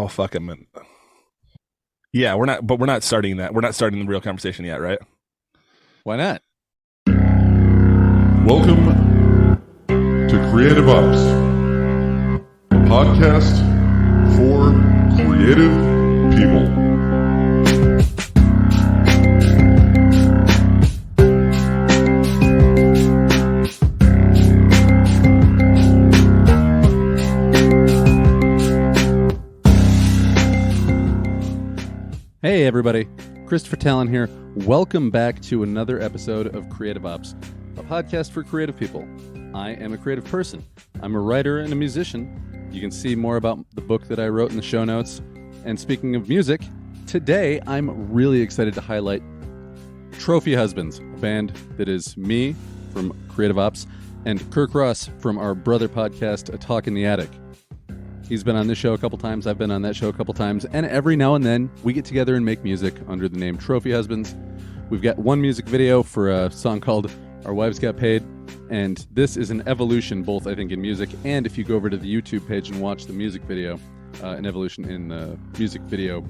Oh fuck it, man. Yeah, we're not starting that. We're not starting the real conversation yet, right? Why not? Welcome to Creative Ops, a podcast for creative people. Hey everybody, Christopher Tallon here. Welcome back to another episode of Creative Ops, a podcast for creative people. I am a creative person. I'm a writer and a musician. You can see more about the book that I wrote in the show notes. And speaking of music, today I'm really excited to highlight Trohpy Husbands, a band that is me from Creative Ops and Kirk Ross from our brother podcast, A Talk in the Attic. He's been on this show a couple times. I've been on that show a couple times. And every now and then, we get together and make music under the name Trohpy Husbands. We've got one music video for a song called Our Wives Got Paid. And this is an evolution, both, I think, in music. And if you go over to the YouTube page and watch the music video, an evolution in the music video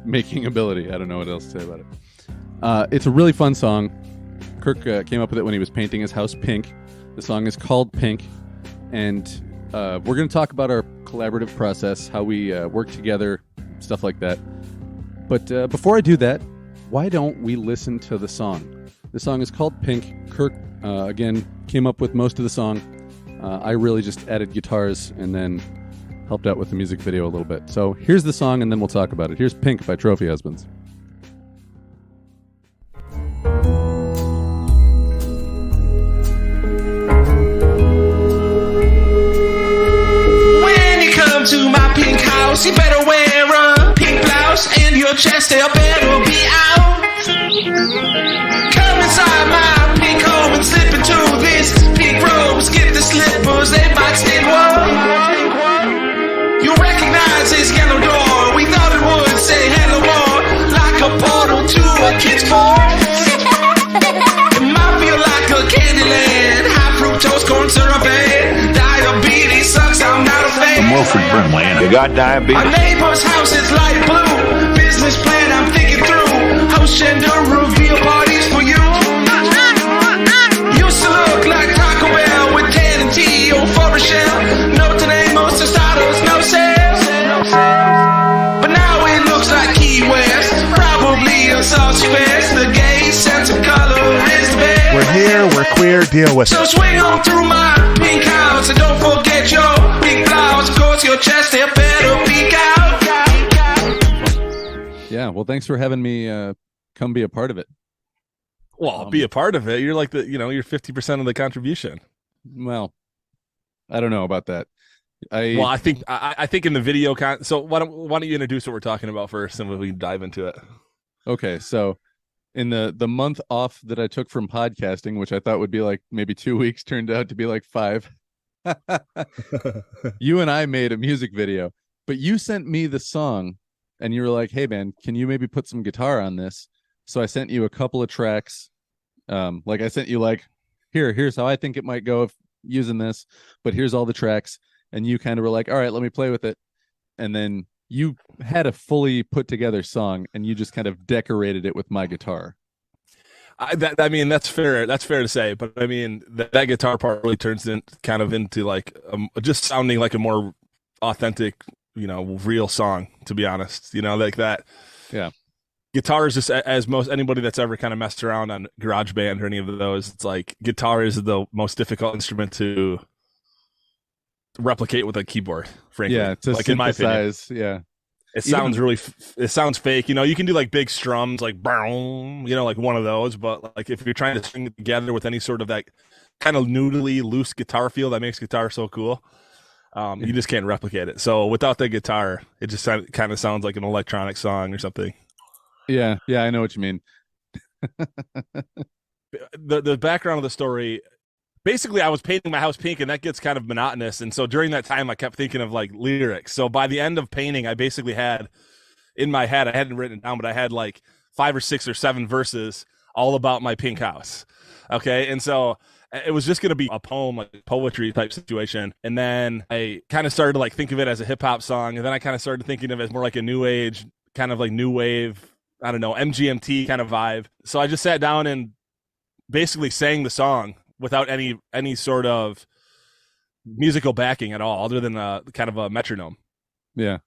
making ability. I don't know what else to say about it. It's a really fun song. Kirk came up with it when he was painting his house pink. The song is called Pink. And we're going to talk about our collaborative process, how we work together, stuff like that. But before I do that, why don't we listen to the song? The song is called Pink. Kirk, again, came up with most of the song. I really just added guitars and then helped out with the music video a little bit. So here's the song, and then we'll talk about it. Here's Pink by Trohpy Husbands. To my pink house, you better wear a pink blouse, and your chest hair better be out. Come inside my pink home and slip into this pink robe. Skip the slippers, they might stand warm. You recognize this yellow door, we thought it would say hello more, like a portal to a kid's forest. It might feel like a candy land, high fructose corn syrup and diabetes sucks, I'm not a fan. Wilfred Brimley, and you got diabetes. Our neighbor's house is light blue. Business plan I'm thinking through. Host gender reveal parties for you. Used to look like Taco Bell with tan and tea or for Rochelle. No tenemos, tostados, no sales. But now it looks like Key West. Probably a sausage fest. The gay sense of color is the best. We're here, we're queer, deal with it. So swing on through my pink house and don't forget your pink blouse. Cause your chest hair better peek out. Yeah, well, thanks for having me come be a part of it. Well, be a part of it. You're like you're 50% of the contribution. Well, I don't know about that. I think in the video so why don't you introduce what we're talking about first, and we dive into it. Okay, so in the month off that I took from podcasting, which I thought would be like maybe 2 weeks, turned out to be like 5. You and I made a music video, but you sent me the song and you were like, hey man, can you maybe put some guitar on this? So I sent you a couple of tracks. I sent you like, here's how I think it might go if using this, but here's all the tracks. And you kind of were like, all right, let me play with it. And then you had a fully put together song and you just kind of decorated it with my guitar. That's fair. That's fair to say. But I mean, that guitar part really turns into like just sounding like a more authentic, real song. To be honest, like that. Yeah. Guitar is just, as most anybody that's ever kind of messed around on GarageBand or any of those, it's like guitar is the most difficult instrument to replicate with a keyboard. Frankly, yeah, to like in my opinion, yeah. It sounds it sounds fake. You can do like big strums, like boom, like one of those. But like if you're trying to string it together with any sort of that kind of noodly, loose guitar feel that makes guitar so cool, you just can't replicate it. So without the guitar, it just kind of sounds like an electronic song or something. Yeah, I know what you mean. The background of the story. Basically, I was painting my house pink, and that gets kind of monotonous. And so during that time, I kept thinking of like lyrics. So by the end of painting, I basically had in my head, I hadn't written it down, but I had like 5 or 6 or 7 verses all about my pink house. Okay. And so it was just going to be a poem, like poetry type situation. And then I kind of started to like think of it as a hip hop song. And then I kind of started thinking of it as more like a new age, kind of like new wave, I don't know, MGMT kind of vibe. So I just sat down and basically sang the song without any sort of musical backing at all, other than kind of a metronome. Yeah.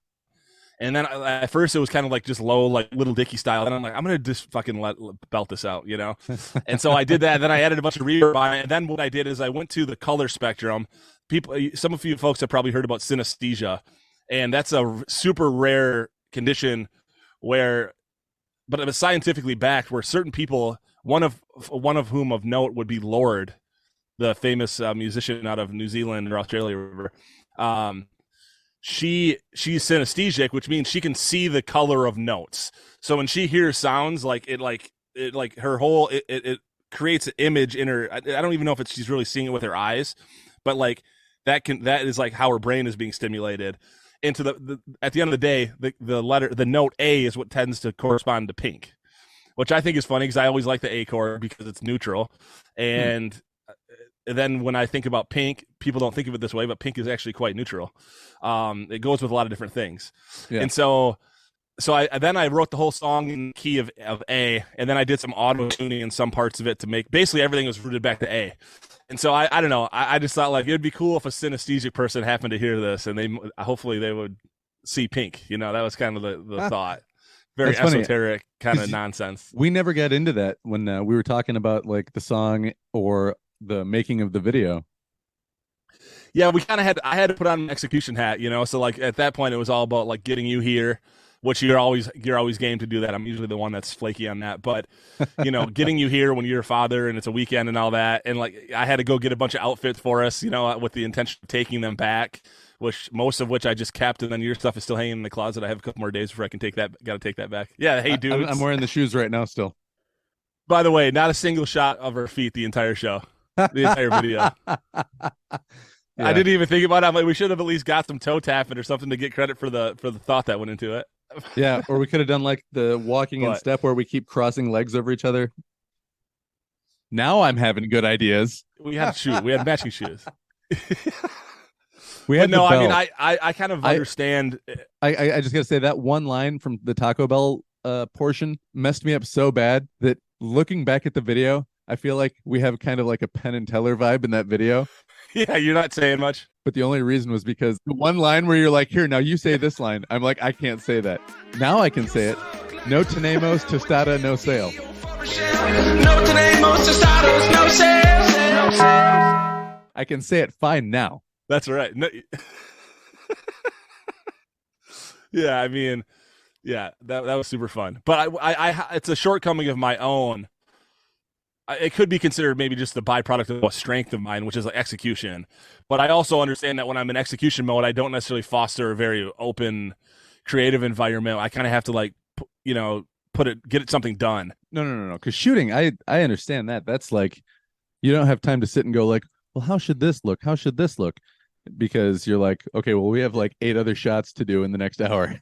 And then at first it was kind of like just low, like Little Dicky style. And I'm like, I'm going to just fucking belt this out, you know? And so I did that. And then I added a bunch of reverb on it. And then what I did is I went to the color spectrum. Some of you folks have probably heard about synesthesia. And that's a super rare condition but it was scientifically backed, where certain people, one of whom of note would be Lorde, the famous musician out of New Zealand or Australia or whatever. She's synesthesic, which means she can see the color of notes. So when she hears sounds, it creates an image in her. I don't even know if she's really seeing it with her eyes, but like that is like how her brain is being stimulated. And at the end of the day, the note A is what tends to correspond to pink, which I think is funny because I always like the A chord because it's neutral. And then when I think about pink, people don't think of it this way, but pink is actually quite neutral. It goes with a lot of different things. Yeah. And so I wrote the whole song in the key of A, and then I did some auto tuning in some parts of it to make basically everything was rooted back to A. And so I don't know. I just thought like it would be cool if a synesthesic person happened to hear this, and hopefully they would see pink. You know, that was kind of the thought. Very esoteric kind of nonsense. We never got into that when we were talking about like the song or the making of the video. Yeah, I had to put on an execution hat, you know. So like at that point, it was all about like getting you here, which you're always game to do that. I'm usually the one that's flaky on that, but you know, getting you here when you're a father and it's a weekend and all that, and like I had to go get a bunch of outfits for us, you know, with the intention of taking them back, which most of which I just kept, and then your stuff is still hanging in the closet. I have a couple more days before I can take that. Got to take that back. Yeah, hey dude, I'm wearing the shoes right now still. By the way, not a single shot of her feet the entire show, the entire video. Yeah. I didn't even think about it. I'm like, we should have at least got some toe tapping or something to get credit for the thought that went into it. Yeah, or we could have done like the walking in step where we keep crossing legs over each other. Now I'm having good ideas. We had shoes. We had matching shoes. We had I mean, I kind of understand. I just gotta say that one line from the Taco Bell portion messed me up so bad that looking back at the video, I feel like we have kind of like a Penn and Teller vibe in that video. Yeah, you're not saying much. But the only reason was because the one line where you're like, here, now you say this line. I'm like, I can't say that. Now I can say it. No tenemos, tostada, no sale. No tenemos, tostados, no sale. I can say it fine now. That's right. No, yeah, I mean, yeah, that was super fun. But I it's a shortcoming of my own. It could be considered maybe just the byproduct of a strength of mine, which is like execution. But I also understand that when I'm in execution mode, I don't necessarily foster a very open, creative environment. I kind of have to like, you know, get something done. No. Because shooting, I understand that. That's like, you don't have time to sit and go like, well, how should this look? How should this look? Because you're like, okay, well, we have like 8 other shots to do in the next hour.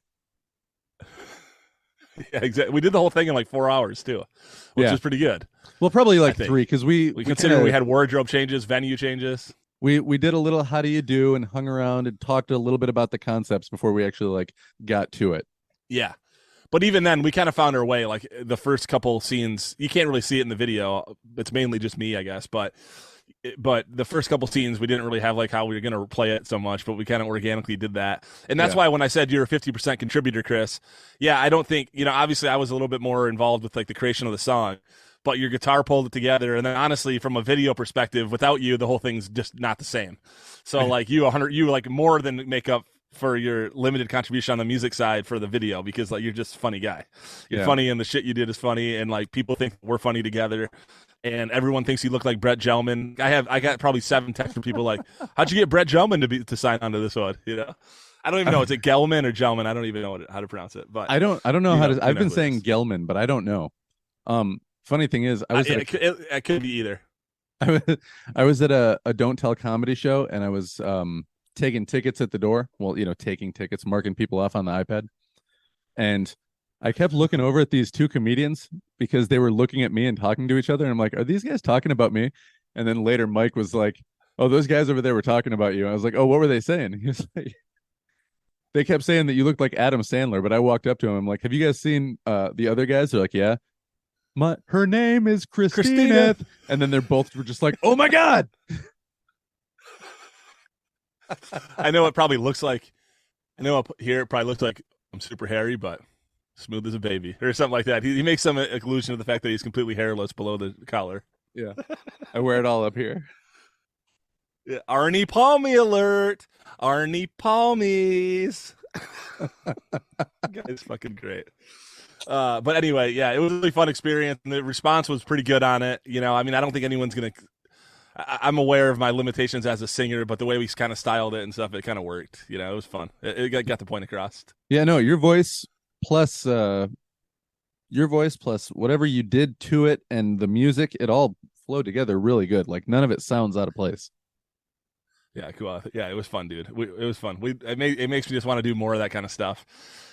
Yeah, exactly. We did the whole thing in like 4 hours too, which is pretty good. Well, probably like 3 because we consider we had wardrobe changes, venue changes. We did a little how do you do and hung around and talked a little bit about the concepts before we actually like got to it. Yeah. But even then, we kind of found our way. Like the first couple scenes, you can't really see it in the video. It's mainly just me, I guess. But the first couple scenes, we didn't really have like how we were going to play it so much, but we kind of organically did that. And that's why when I said you're a 50% contributor, Chris, I don't think, obviously I was a little bit more involved with like the creation of the song, but your guitar pulled it together. And then honestly, from a video perspective, without you, the whole thing's just not the same. So like you like more than make up for your limited contribution on the music side for the video, because like you're just a funny guy. You're funny, and the shit you did is funny, and like people think we're funny together, and everyone thinks you look like Brett Gelman. I got probably 7 texts from people like, how'd you get Brett Gelman to sign onto this one? I don't even know. Is it Gelman or Gelman? I don't even know how to pronounce it. But I don't know how to. I've been saying Gelman, but I don't know. Funny thing is, I was it could be either. I was at a Don't Tell comedy show, and I was taking tickets at the door. Well, taking tickets, marking people off on the iPad. And I kept looking over at these 2 comedians because they were looking at me and talking to each other. And I'm like, are these guys talking about me? And then later Mike was like, "Oh, those guys over there were talking about you." I was like, "Oh, what were they saying?" He was like, "They kept saying that you looked like Adam Sandler." But I walked up to him. I'm like, "Have you guys seen the other guys?" They're like, "Yeah." Her name is Christina. And then they're both were just like, "Oh my god." I know it probably looks like. I know up here it probably looks like I'm super hairy, but smooth as a baby or something like that. He makes some allusion to the fact that he's completely hairless below the collar. Yeah, I wear it all up here. Yeah. Arnie Palmy alert! Arnie Palmies. Guy's fucking great. But anyway, yeah, it was a really fun experience, and the response was pretty good on it. You know, I mean, I don't think anyone's gonna. I'm aware of my limitations as a singer, but the way we kind of styled it and stuff, it kind of worked. You know, it was fun. It got the point across. Yeah, no, your voice plus whatever you did to it and the music, it all flowed together really good. Like none of it sounds out of place. Yeah, cool. Yeah, it was fun, dude. It was fun. It makes me just want to do more of that kind of stuff.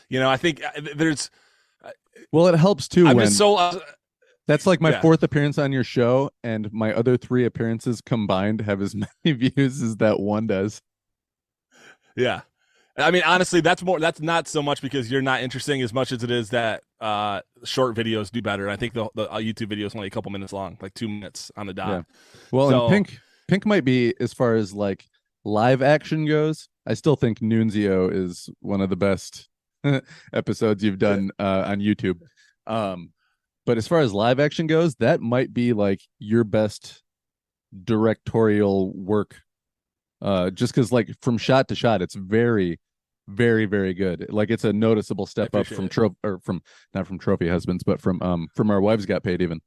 You know, I think there's. Well, it helps too. I'm when just so. That's like my Yeah. fourth appearance on your show, and my other 3 appearances combined have as many views as that one does. Yeah. I mean, honestly, that's not so much because you're not interesting as much as it is that short videos do better. I think the YouTube video is only a couple minutes long, like 2 minutes on the dot. Yeah. Well, and Pink might be, as far as like live action goes, I still think Nunzio is one of the best episodes you've done on YouTube. But as far as live action goes, that might be like your best directorial work. Just because like from shot to shot, it's very, very, very good. Like it's a noticeable step up from not from Trohpy Husbands, but from Our Wives Got Paid even.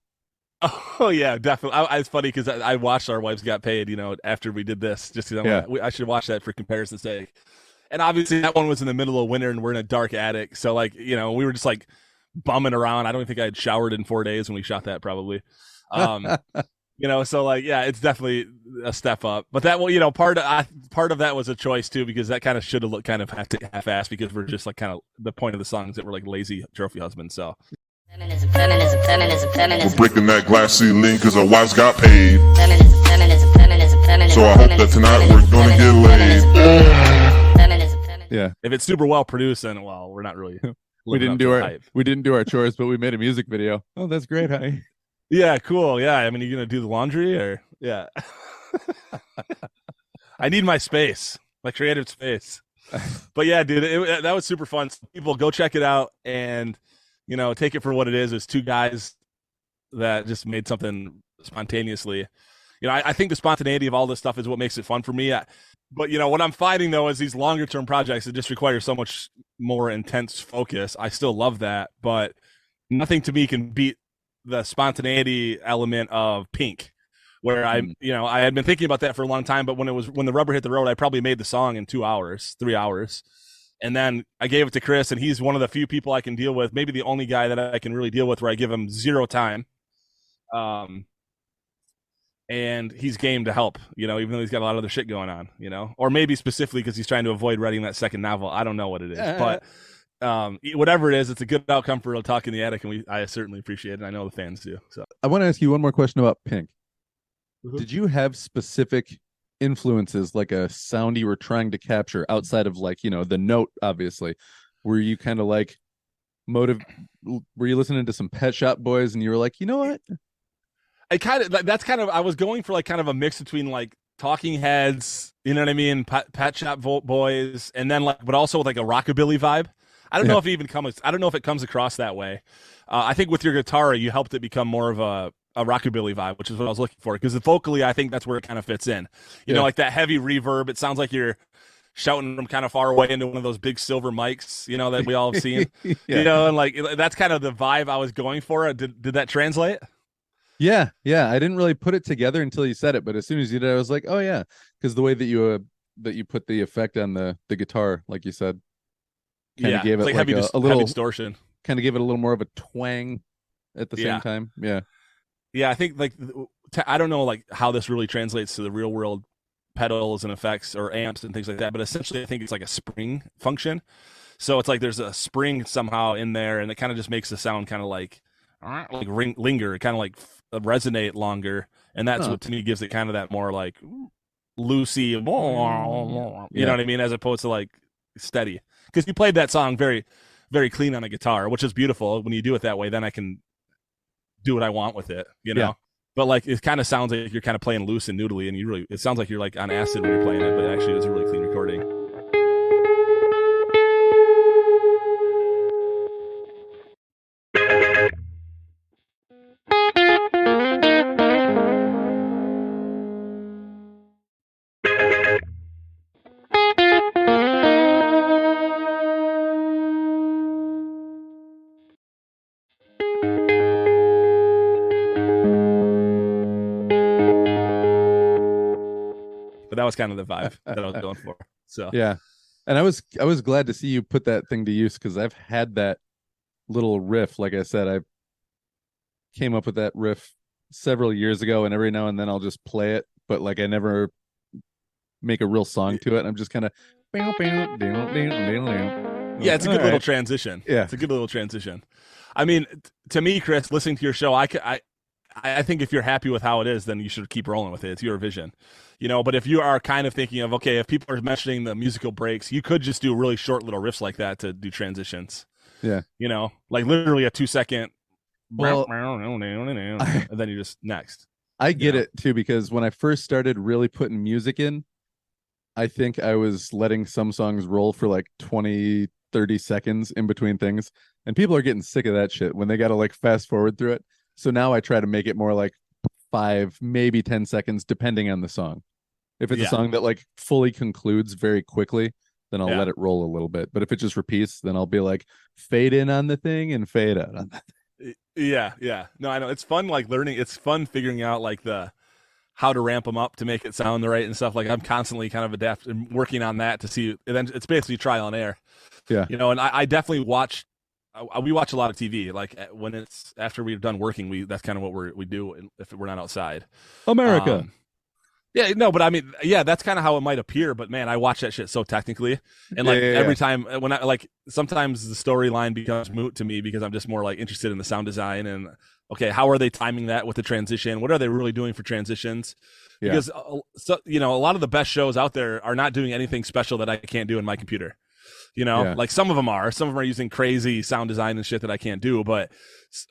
Oh yeah, definitely. It's funny because I watched Our Wives Got Paid, you know, after we did this, just because I should watch that for comparison's sake. And obviously that one was in the middle of winter and we're in a dark attic, so like, you know, we were just like bumming around. I don't think I had showered in 4 days when we shot that, probably. You know, so like, yeah, it's definitely a step up. But that, well, you know, part of that was a choice too, because that kind of should have looked kind of half-assed because we're just like kind of the point of the songs that were like lazy trophy husbands. So We're breaking that glass ceiling because our wives got paid. So I hope that tonight we're gonna get laid. Yeah. if it's super well produced, then well, we're not really. We didn't do our chores, but we made a music video. Oh, that's great, honey. Yeah, cool. Yeah, I mean, are you gonna do the laundry or yeah? I need my space, my creative space. But yeah, dude, that was super fun. People, go check it out and, you know, take it for what it is. It's 2 guys that just made something spontaneously. You know, I think the spontaneity of all this stuff is what makes it fun for me. But, you know, what I'm finding, though, is these longer term projects that just require so much more intense focus. I still love that, but nothing to me can beat the spontaneity element of Pink, where I had been thinking about that for a long time, but when the rubber hit the road, I probably made the song in 2 hours, 3 hours. And then I gave it to Chris, and he's one of the few people I can deal with, maybe the only guy that I can really deal with where I give him 0 time. And he's game to help, you know, even though he's got a lot of other shit going on, you know, or maybe specifically because he's trying to avoid writing that second novel. I don't know what it is, but whatever it is, it's a good outcome for a Talk in the Attic, and I certainly appreciate it. And I know the fans do. So I want to ask you one more question about Pink. Mm-hmm. Did you have specific influences, like a sound you were trying to capture outside of, like, you know, the note, obviously? Were you kind of like were you listening to some Pet Shop Boys and you were like, you know what? I was going for like kind of a mix between like Talking Heads, you know what I mean, Pet Shop Boys, and then like, but also with like a rockabilly vibe. I don't know if it comes across that way. I think with your guitar, you helped it become more of a rockabilly vibe, which is what I was looking for. Because vocally, I think that's where it kind of fits in. You know, like that heavy reverb. It sounds like you're shouting from kind of far away into one of those big silver mics, you know, that we all have seen. You know, and like that's kind of the vibe I was going for. Did that translate? Yeah. I didn't really put it together until you said it, but as soon as you did, I was like, oh yeah, because the way that you put the effect on the guitar, like you said, kind of gave it like a little heavy distortion. Kind of gave it a little more of a twang at the same time. Yeah, I think like I don't know like how this really translates to the real world pedals and effects or amps and things like that, but essentially I think it's like a spring function. So it's like there's a spring somehow in there, and it kind of just makes the sound kind of like linger, kind of like resonate longer, and that's what to me gives it kind of that more like loosey, you know what I mean, as opposed to like steady. Because you played that song very, very clean on a guitar, which is beautiful. When you do it that way, then I can do what I want with it, you know. Yeah. But like it kind of sounds like you're kind of playing loose and noodly, and it sounds like you're like on acid when you're playing it, but actually it's a really clean recording. But that was kind of the vibe that I was going for. So yeah, and I was glad to see you put that thing to use, because I've had that little riff. Like I said, I came up with that riff several years ago, and every now and then I'll just play it, but like I never make a real song to it. I'm just kind of yeah, it's a good little transition. Yeah, it's a good little transition. I mean, to me, Chris, listening to your show, I think if you're happy with how it is, then you should keep rolling with it. It's your vision, you know. But if you are kind of thinking of, okay, if people are mentioning the musical breaks, you could just do really short little riffs like that to do transitions. Yeah, you know, like literally a 2-second. Well, and then you just next. I get it too, because when I first started really putting music in, I think I was letting some songs roll for like 20, 30 seconds in between things, and people are getting sick of that shit when they got to like fast forward through it. So now I try to make it more like 5, maybe 10 seconds, depending on the song. If it's a song that like fully concludes very quickly, then I'll let it roll a little bit. But if it just repeats, then I'll be like, fade in on the thing and fade out on that thing. Yeah. No, I know. It's fun, like learning. It's fun figuring out like how to ramp them up to make it sound the right and stuff. Like I'm constantly kind of adapting, working on that to see. And then it's basically trial and error. Yeah. You know, and I definitely we watch a lot of TV. Like when it's after we've done working, that's kind of what we do if we're not outside. America. Yeah, no, but I mean, yeah, that's kind of how it might appear. But man, I watch that shit so technically, and like every time when I like, sometimes the storyline becomes moot to me because I'm just more like interested in the sound design and okay, how are they timing that with the transition? What are they really doing for transitions? Because you know, a lot of the best shows out there are not doing anything special that I can't do in my computer. You know, like some of them are using crazy sound design and shit that I can't do, but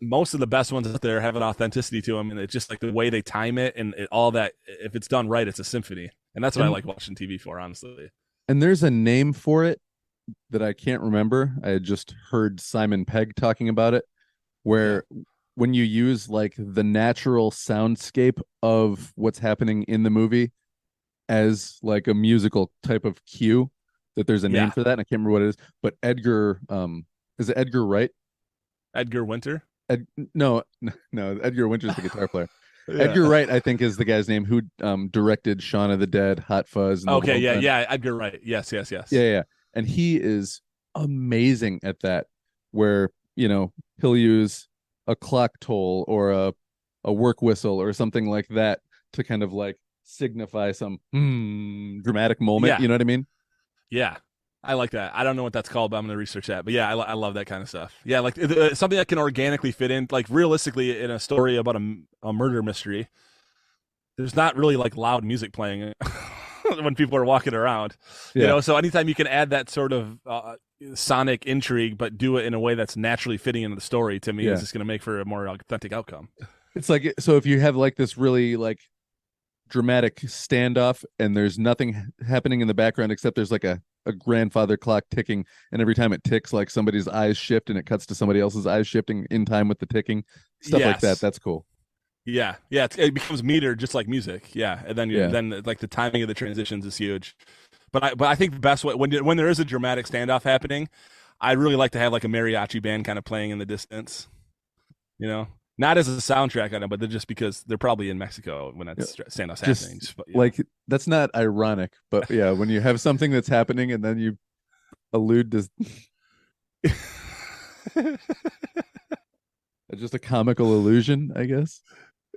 most of the best ones out there have an authenticity to them, and it's just like the way they time it and all that. If it's done right, it's a symphony, and that's what I like watching TV for, honestly. And there's a name for it that I can't remember. I had just heard Simon Pegg talking about it, where when you use like the natural soundscape of what's happening in the movie as like a musical type of cue, that there's a name for that, and I can't remember what it is. But Edgar, is it Edgar Wright? Edgar Winter? No, Edgar Winter's the guitar player. Edgar Wright, I think, is the guy's name who directed Shaun of the Dead, Hot Fuzz. And Edgar Wright. Yes. Yeah. And he is amazing at that, where, you know, he'll use a clock toll or a work whistle or something like that to kind of like signify some dramatic moment. You know what I mean? Yeah, I like that. I don't know what that's called, but I'm going to research that. But yeah, I love that kind of stuff. Yeah, like something that can organically fit in, like realistically in a story about a murder mystery. There's not really like loud music playing when people are walking around, you know? So anytime you can add that sort of sonic intrigue, but do it in a way that's naturally fitting into the story, to me, is just going to make for a more authentic outcome. It's like, so if you have like this really like dramatic standoff and there's nothing happening in the background except there's like a grandfather clock ticking, and every time it ticks, like somebody's eyes shift and it cuts to somebody else's eyes shifting in time with the ticking, stuff like that. That's cool. Yeah, it becomes metered just like music. Yeah, and then then like the timing of the transitions is huge. But I think the best way when there is a dramatic standoff happening, I'd really like to have like a mariachi band kind of playing in the distance. You know, not as a soundtrack item, but they're just because they're probably in Mexico when that standoff's happening. Like that's not ironic, but yeah, when you have something that's happening and then you allude to just a comical illusion, I guess.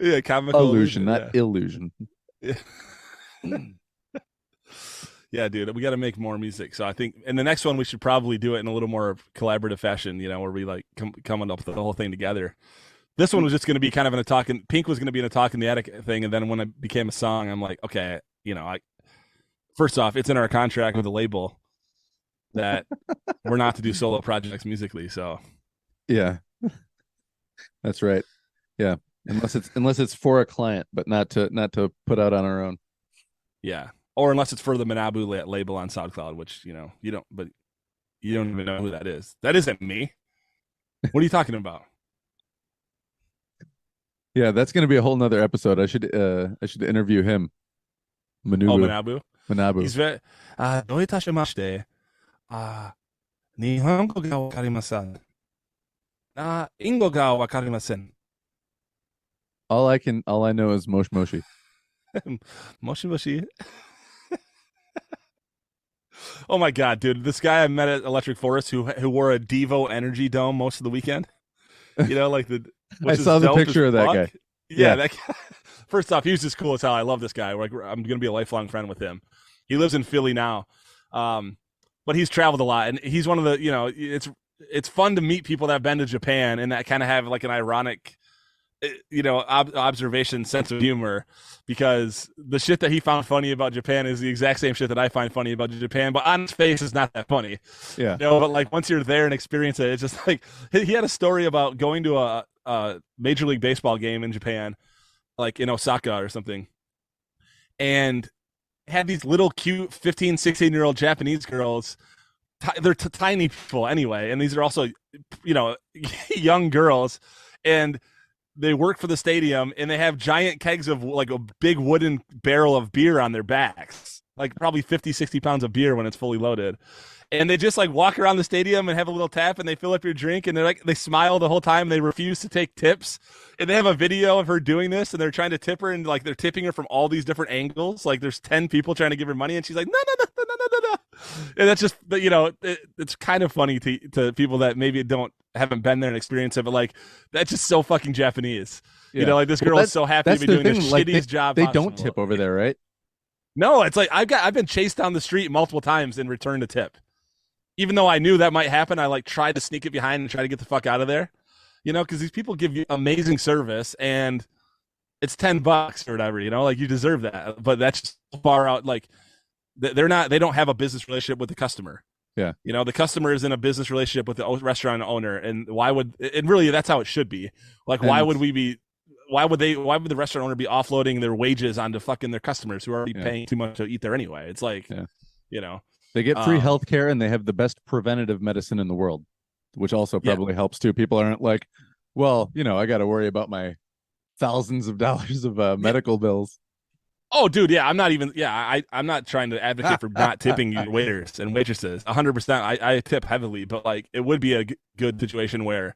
Yeah, comical illusion, not illusion. Yeah. Yeah, dude, we got to make more music. So I think in the next one we should probably do it in a little more collaborative fashion, you know, where we like coming up with the whole thing together. This one was just going to be kind of in a talking. Pink was going to be in a talk in the attic thing, and then when it became a song, I'm like, okay, first off, it's in our contract with the label that we're not to do solo projects musically. So Yeah, that's right. Yeah, unless it's for a client, but not to put out on our own. yeah, or unless it's for the MWAH label on SoundCloud, which you don't, but you don't even know who that is. That isn't me. What are you talking about? Yeah, that's going to be a whole nother episode. I should interview him. Manabu. Manabu. He's very. Doういたしまして。日本語がわかりません。英語がわかりません。All I know is Mosh Moshi. Moshi Moshi. Oh my god, dude! This guy I met at Electric Forest who wore a Devo Energy Dome most of the weekend. Like the. I saw the picture of that guy. Yeah, that guy. First off, he was just cool as hell. I love this guy. I'm gonna be a lifelong friend with him. He lives in Philly now, but he's traveled a lot, and he's one of the. It's fun to meet people that have been to Japan and that kind of have like an ironic, observation sense of humor, because the shit that he found funny about Japan is the exact same shit that I find funny about Japan, but on his face is not that funny. Yeah. But like once you're there and experience it, it's just like he had a story about going to a Major League Baseball game in Japan, like in Osaka or something, and had these little cute 15, 16-year-old Japanese girls. They're tiny people anyway, and these are also, young girls, and they work for the stadium, and they have giant kegs of like a big wooden barrel of beer on their backs, like probably 50, 60 pounds of beer when it's fully loaded. And they just like walk around the stadium and have a little tap, and they fill up your drink, and they smile the whole time. They refuse to take tips, and they have a video of her doing this, and they're trying to tip her, and like they're tipping her from all these different angles. Like there's 10 people trying to give her money, and she's like, no. And that's just, it's kind of funny to people that maybe haven't been there and experienced it, but like that's just so fucking Japanese. Yeah. Like this girl is so happy to be doing the shittiest job. They don't tip over there, right? No, it's like I've been chased down the street multiple times in return to tip. Even though I knew that might happen, I like tried to sneak it behind and try to get the fuck out of there, because these people give you amazing service and it's $10 or whatever, like you deserve that. But that's just far out. Like they don't have a business relationship with the customer. Yeah. The customer is in a business relationship with the restaurant owner. And really that's how it should be. Like, why would the restaurant owner be offloading their wages onto fucking their customers who are already paying too much to eat there anyway? It's like, They get free health care, and they have the best preventative medicine in the world, which also probably helps too. People aren't like, well, I got to worry about my thousands of dollars of medical bills. Oh, dude, yeah, I'm not even. Yeah, I'm not trying to advocate for not tipping your waiters and waitresses. 100%, I tip heavily, but like it would be a good situation where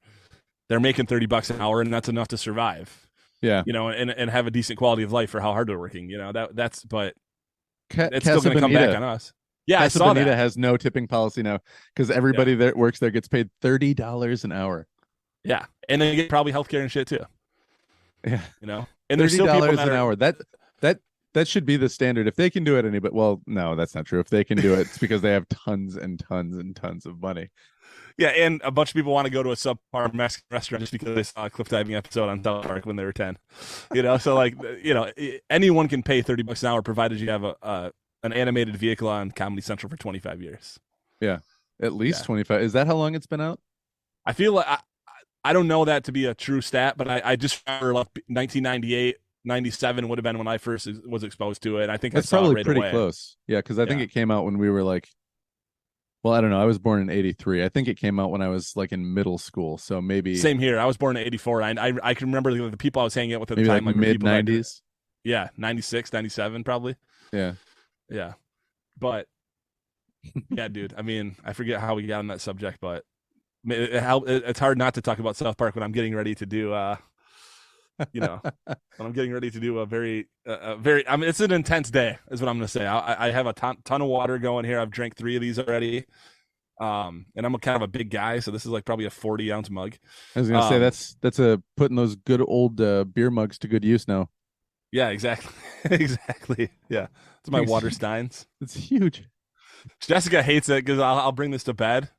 they're making $30 an hour, and that's enough to survive. Yeah, and have a decent quality of life for how hard they're working. That's but it's Casa still going to come back on us. Yeah, Casa I saw Bonita that. has no tipping policy now because everybody that works there gets paid $30 an hour. Yeah, and they get probably healthcare and shit too. Yeah, and there's still people $30 an hour. That should be the standard. If they can do it, well, no, that's not true. If they can do it, it's because they have tons and tons and tons of money. Yeah, and a bunch of people want to go to a subpar Mexican restaurant just because they saw a cliff diving episode on South Park when they were 10. So like, anyone can pay $30 an hour provided you have an animated vehicle on Comedy Central for 25 years. Yeah, at least 25. Is that how long it's been out? I feel like I don't know that to be a true stat, but I just remember like 1998, 97 would have been when I first was exposed to it. I think that's I saw probably it right pretty away. Close. Yeah, because I think it came out when we were like, well, I don't know. I was born in 83. I think it came out when I was like in middle school. So maybe same here. I was born in 84. I can remember the people I was hanging out with at the maybe time, like mid 90s. Yeah, 96, 97 probably. Yeah. Yeah. But yeah, dude. I mean, I forget how we got on that subject, but it's hard not to talk about South Park when I'm getting ready to do when I'm getting ready to do a very it's an intense day is what I'm going to say. I have a ton of water going here. I've drank 3 of these already. And I'm kind of a big guy, so this is like probably a 40-ounce mug. I was going to say that's putting those good old beer mugs to good use now. Yeah, exactly. Exactly. Yeah. It's my water steins. It's huge. Jessica hates it because I'll bring this to bed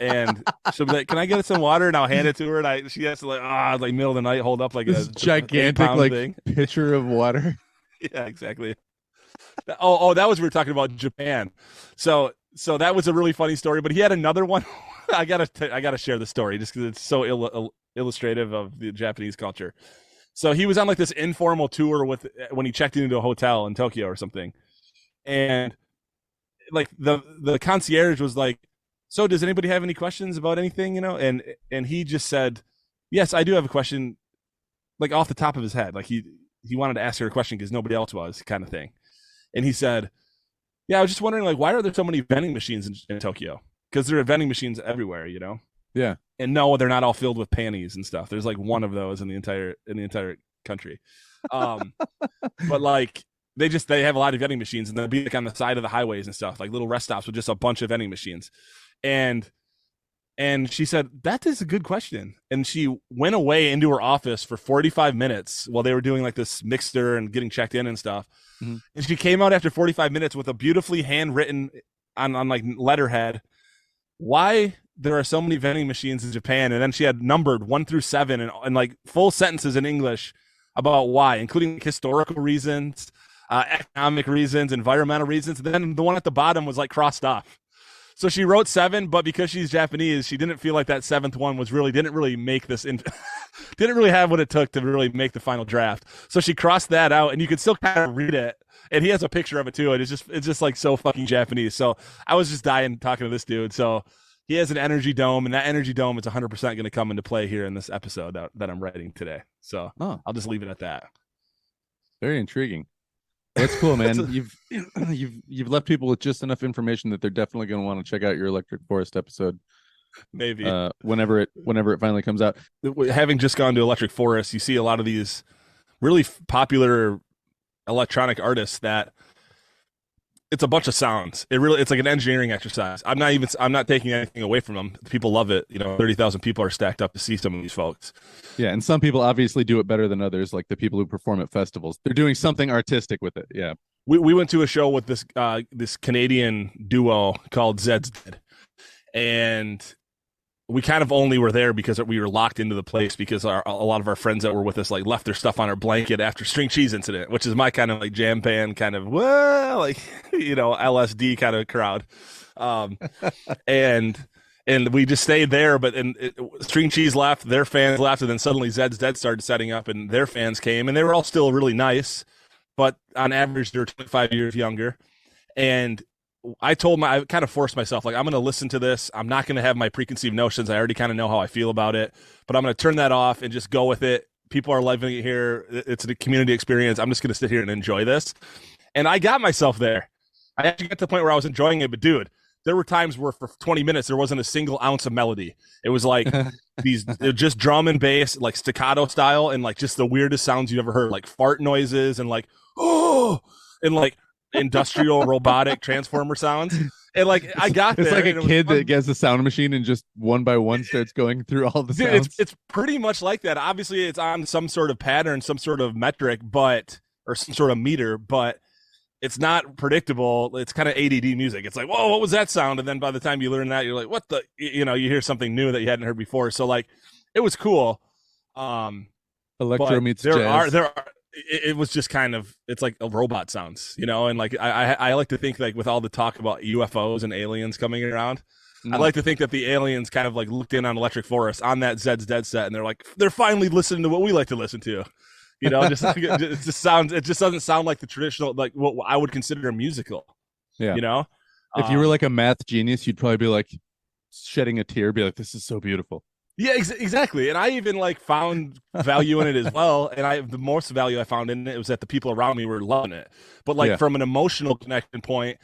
And she'll be like, "Can I get some water?" And I'll hand it to her, and she has to like middle of the night hold up like This a gigantic 8-pound like thing. pitcher of water. Yeah, exactly. That was we were talking about Japan. So that was a really funny story. But he had another one. I gotta share the story just because it's so illustrative of the Japanese culture. So he was on like this informal tour when he checked into a hotel in Tokyo or something, and like the concierge was like, "So does anybody have any questions about anything?" And he just said, "Yes, I do have a question," like off the top of his head, like he wanted to ask her a question because nobody else was, kind of thing. And he said, "Yeah, I was just wondering, like, why are there so many vending machines in Tokyo? Because there are vending machines everywhere, Yeah. And no, they're not all filled with panties and stuff. There's like one of those in the entire country. But like they have a lot of vending machines, and they'll be like on the side of the highways and stuff, like little rest stops with just a bunch of vending machines." And she said, "That is a good question." And she went away into her office for 45 minutes while they were doing like this mixer and getting checked in and stuff. Mm-hmm. And she came out after 45 minutes with a beautifully handwritten on like letterhead, why there are so many vending machines in Japan. And then she had numbered 1 through 7 and like full sentences in English about why, including historical reasons, economic reasons, environmental reasons. And then the one at the bottom was like crossed off. So she wrote 7, but because she's Japanese, she didn't feel like that 7th one didn't really make this didn't really have what it took to really make the final draft. So she crossed that out, and you could still kind of read it. And he has a picture of it too. And it's just like so fucking Japanese. So I was just dying talking to this dude. So he has an energy dome, and that energy dome is 100% going to come into play here in this episode that I'm writing today. So I'll just leave it at that. Very intriguing. That's cool, man. You've left people with just enough information that they're definitely going to want to check out your Electric Forest episode. Maybe whenever it finally comes out. Having just gone to Electric Forest, you see a lot of these really popular electronic artists that it's a bunch of sounds. It's like an engineering exercise. I'm not taking anything away from them. People love it. 30,000 people are stacked up to see some of these folks. Yeah, and some people obviously do it better than others, like the people who perform at festivals. They're doing something artistic with it. Yeah. We went to a show with this Canadian duo called Zed's Dead. And we kind of only were there because we were locked into the place because a lot of our friends that were with us like left their stuff on our blanket after String Cheese incident, which is my kind of like jam band kind of LSD kind of crowd. And we just stayed there, but String Cheese left, their fans left, and then suddenly Zed's Dead started setting up, and their fans came, and they were all still really nice, but on average they're 25 years younger. And I kind of forced myself, like, I'm going to listen to this. I'm not going to have my preconceived notions. I already kind of know how I feel about it, but I'm going to turn that off and just go with it. People are living it here. It's a community experience. I'm just going to sit here and enjoy this. And I got myself there. I actually got to the point where I was enjoying it, but dude, there were times where for 20 minutes, there wasn't a single ounce of melody. It was like just drum and bass, like staccato style, and like just the weirdest sounds you ever heard, like fart noises and like, oh, and like, industrial robotic transformer sounds. And like I got there, it's like a kid that gets a sound machine and just one by one starts going through all the sounds. It's pretty much like that. Obviously it's on some sort of pattern, some sort of metric, or some sort of meter, but it's not predictable. It's kind of ADD music. It's like, whoa, what was that sound? And then by the time you learn that, you're like, what the, you hear something new that you hadn't heard before. So like it was cool. Electro meets jazz. It was just kind of, it's like a robot sounds, and like I like to think, like, with all the talk about UFOs and aliens coming around, I like to think that the aliens kind of like looked in on Electric Forest on that Zed's Dead set, and they're like, they're finally listening to what we like to listen to, just like, it just doesn't sound like the traditional, like what I would consider a musical. Yeah. If you were like a math genius, you'd probably be like shedding a tear, be like, this is so beautiful. Yeah, exactly. And I even like found value in it as well. And the most value I found in it was that the people around me were loving it. But like from an emotional connection point,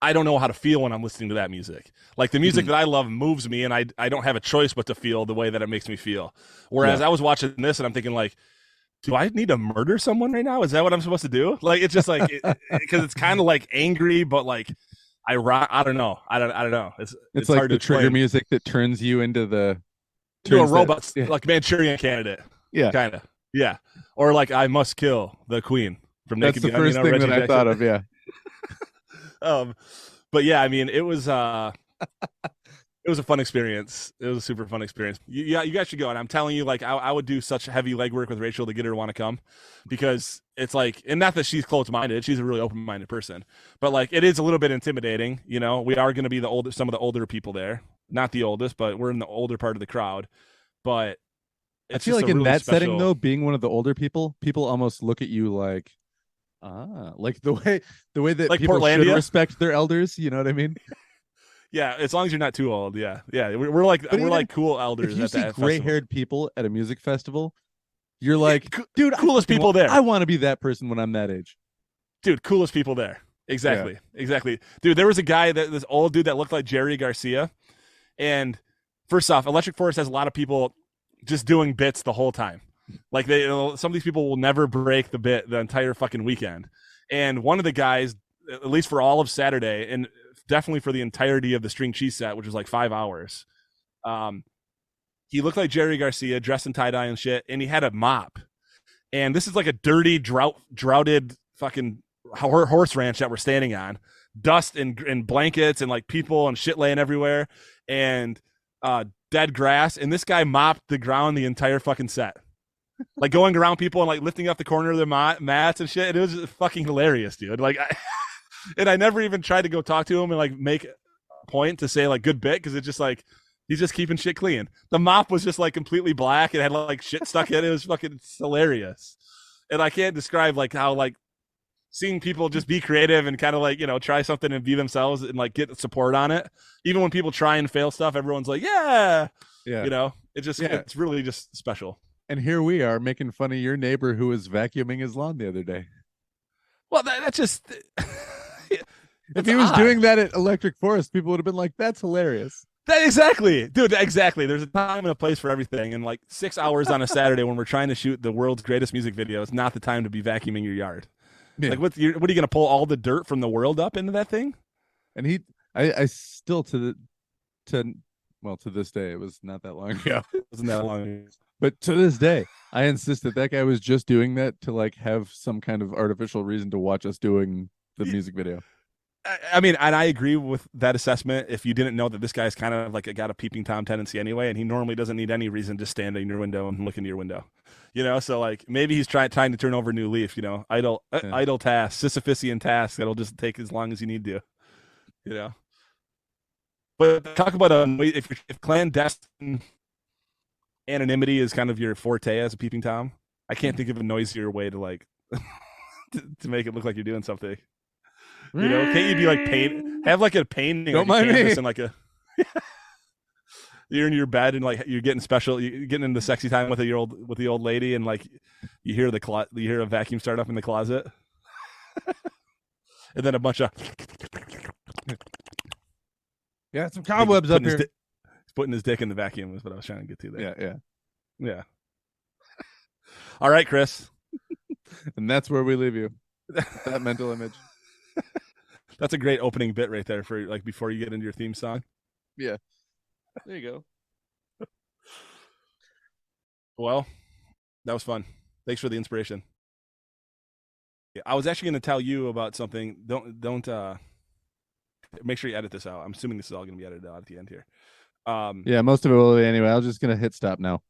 I don't know how to feel when I'm listening to that music. Like the music that I love moves me, and I don't have a choice but to feel the way that it makes me feel. Whereas I was watching this and I'm thinking like, do I need to murder someone right now? Is that what I'm supposed to do? Like, it's just like, because it's kind of like angry, but like, I don't know. I don't know. It's like hard the to trigger explain. Music that turns you into to a robot, like Manchurian Candidate. Yeah. Kind of. Yeah. Or like I Must Kill the Queen from That's Naked the first thing that I thought of, yeah. But yeah, I mean, it was It was a fun experience. It was a super fun experience. You guys should go. And I'm telling you, like, I would do such heavy legwork with Rachel to get her to want to come, because it's like, and not that she's closed-minded, she's a really open-minded person, but like, it is a little bit intimidating. You know, we are going to be some of the older people there, not the oldest, but we're in the older part of the crowd. But I feel like in that setting, though, being one of the older people almost look at you like, like the way that like people Portlandia? should respect their elders. You know what I mean? Yeah, as long as you're not too old. Yeah. We're like cool elders. If you at see that gray-haired people at a music festival, you're like, dude, coolest people there. I want to be that person when I'm that age. Dude, coolest people there. Exactly. Dude, there was a guy, this old dude that looked like Jerry Garcia. And first off, Electric Forest has a lot of people just doing bits the whole time. Like some of these people will never break the bit the entire fucking weekend. And one of the guys, at least for all of Saturday, and definitely for the entirety of the string cheese set, which was like 5 hours, he looked like Jerry Garcia, dressed in tie-dye and shit, and he had a mop. And this is like a dirty, droughted fucking horse ranch that we're standing on. Dust and blankets and like people and shit laying everywhere, and dead grass. And this guy mopped the ground the entire fucking set. Like going around people and like lifting up the corner of their mats and shit. And it was just fucking hilarious, dude. Like, and I never even tried to go talk to him and like make a point to say like good bit, because it's just like he's just keeping shit clean. The mop was just like completely black and had like shit stuck in it. It was fucking hilarious. And I can't describe like how like seeing people just be creative and kind of like, you know, try something and be themselves and like get support on it. Even when people try and fail stuff, everyone's like, yeah. You know, it's really just special. And here we are making fun of your neighbor who was vacuuming his lawn the other day. Well, that's just... If he was doing that at Electric Forest, people would have been like, that's hilarious. Exactly. Dude, exactly. There's a time and a place for everything. And like 6 hours on a Saturday when we're trying to shoot the world's greatest music video, it's not the time to be vacuuming your yard. Yeah. Like, what are you going to pull all the dirt from the world up into that thing? And I still to this day, it was not that long ago. It wasn't that long ago. But to this day, I insist that guy was just doing that to like have some kind of artificial reason to watch us doing the music video. I mean, and I agree with that assessment. If you didn't know that this guy's kind of like got a peeping Tom tendency anyway, and he normally doesn't need any reason to stand in your window and look into your window, you know. So like maybe he's trying to turn over a new leaf, you know, idle task, Sisyphusian task that'll just take as long as you need to, you know. But talk about if clandestine anonymity is kind of your forte as a peeping Tom, I can't think of a noisier way to like to make it look like you're doing something. You know, can't you be like have like a painting? Don't mind me. And like you're in your bed and like you're getting into sexy time with the old lady, and like you hear a vacuum start up in the closet, and then a bunch of some cobwebs up here. He's putting his dick in the vacuum is what I was trying to get to there. Yeah. All right, Chris. And that's where we leave you. That mental image. That's a great opening bit right there for like before you get into your theme song. Yeah. There you go. Well, that was fun. Thanks for the inspiration. Yeah, I was actually going to tell you about something. Don't make sure you edit this out. I'm assuming this is all going to be edited out at the end here. Yeah, most of it will be anyway. I'm just going to hit stop now.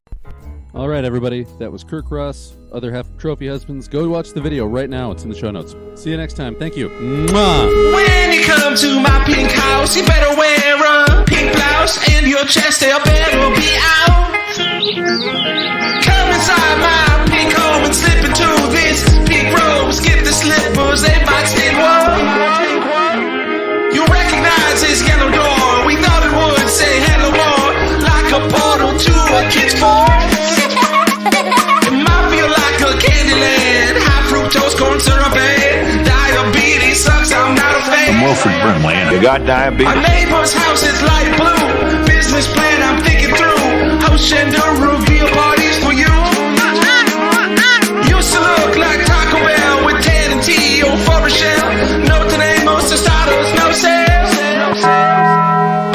All right, everybody. That was Kirk Ross, other half of Trohpy Husbands. Go watch the video right now. It's in the show notes. See you next time. Thank you. Mwah! When you come to my pink house, you better wear a pink blouse, and your chest hair better be out. Come inside my pink home and slip into this pink robe. Skip the slippers, they boxed in one. You recognize this yellow door. We thought it would say hello more, like a portal to a kid's board. It might feel like a Candyland, high fructose corn syrup and diabetes sucks. I'm not a fan. I'm Wilfred Brimley, and you got diabetes. Our neighbor's house is light blue. Business plan I'm thinking through. House gender reveal parties for you. Used to look like Taco Bell with tan and tea or for a shell. No tenemos, tostados, no sales.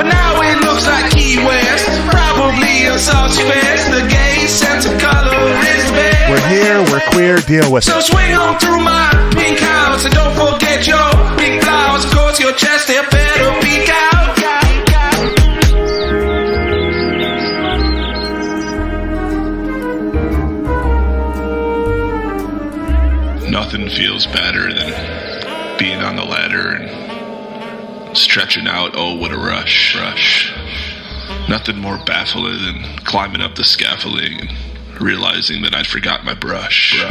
But now it looks like Key West. Probably a sausage fest. The gay sense of color is the best. We're here, we're queer, deal with it. So swing on through my pink house and don't forget your pink blouse. Of course, your chest hair better peek out. Nothing feels better than being on the ladder and stretching out. Oh, what a rush. Nothing more baffling than climbing up the scaffolding and realizing that I'd forgot my brush.